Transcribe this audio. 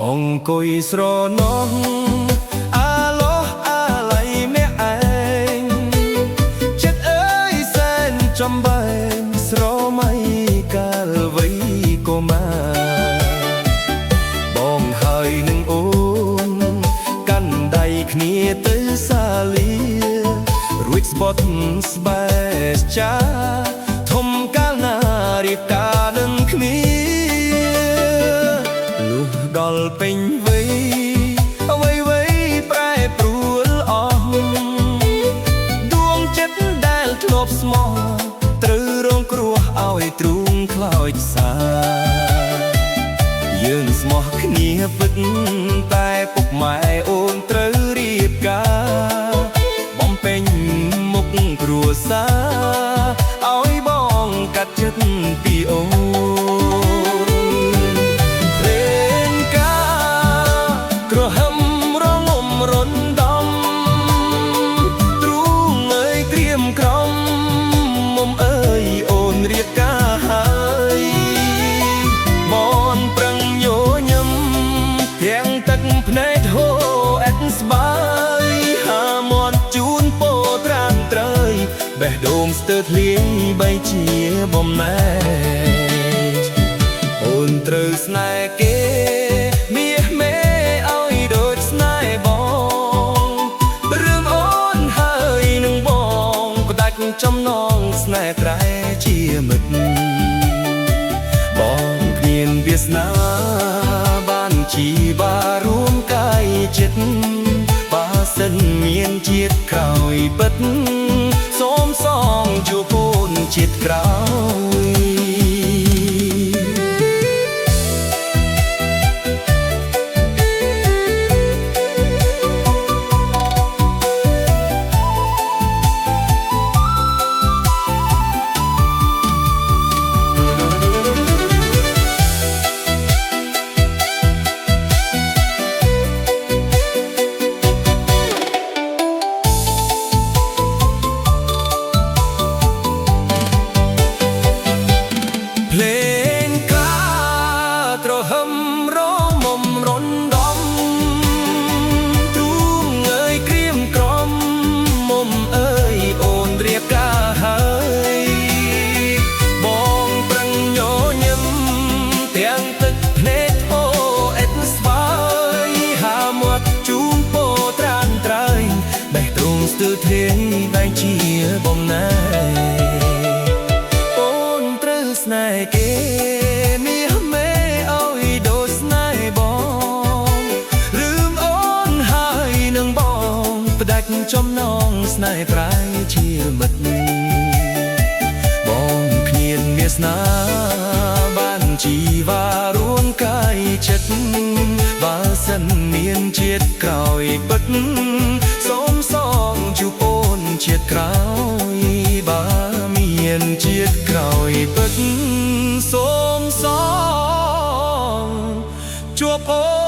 អង្គុយស្រណោះអាឡោះអាឡៃម្នាក់ឯងចិត្តអើយសែនចំបែងស្រមៃកាលវ័យកុមារបងហើយនឹងអូនកាន់ដៃគ្នាទៅសាលារួចស្បត់ស្បែកចាធំកាលណារៀបការនឹងគ្នាលុះដល់ពេញវ័យអ្វីប្រែប្រួលអស់ដួងចិត្តដែលធ្លាប់ស្មោះត្រូវរងគ្រោះឲ្យទ្រូងខ្លោចសាយើងស្មោះគ្នាពិតតែពុកម៉ែអូនត្រូវរៀបការបំពេញមុខគ្រួសារឲ្យបងកាត់ចិត្តពីអូនព្រេងការក្រហមរងំរំដំទ្រូងអើយក្រៀមក្រំមុំអើយអូនរៀបការហើយមនប្រឹងញញឹមទាំងទឹកភ្នែកហូរអែតស្បាយហាមាត់ជូនពោត្រាំត្រូវបេះដូងស្ទើរធ្លាយបីជាបំណែកអូនត្រូវស្នេហ៍គេមាសមេឲ្យដូចស្នេហ៍បងរឿងអូនហើយនឹងបងផ្ដាច់ចំណងស្នេហ៍ត្រែជាមិត្តបងគ្មានវាសនាបានជីវារួមកាយចិត្តបើសិនមានជាតិក្រោយពិតសូមសងជួបអូនជាតិក្រោយភ្លេងការក្រហមរមុំរំដំទ្រូងអើយក្រៀមក្រំមុំអើយអូនរៀបការហើយបងប្រឹងញញឹមទាំងទឹកភ្នែកអូអេតស្បាយហាមាត់ជូនពោត្រានត្រៃបេះដូងស្ទើរធ្លាយបែងជាបំណែកស្នេហ៍គេមាសមេឲ្យដូចស្នេហ៍បងរឿងអូនហើយនឹងបងផ្ដាច់ចំណងស្នេហ៍ប្រែជាមិត្តបងគ្មានវាសនាបានជីវារួមកាយចិត្តបើសិនមានជាតិក្រោយពិតសូមសងជួបអូនជាតិក្រោយបើមានជាតិក្រោយពិតសូមសងជួបអូន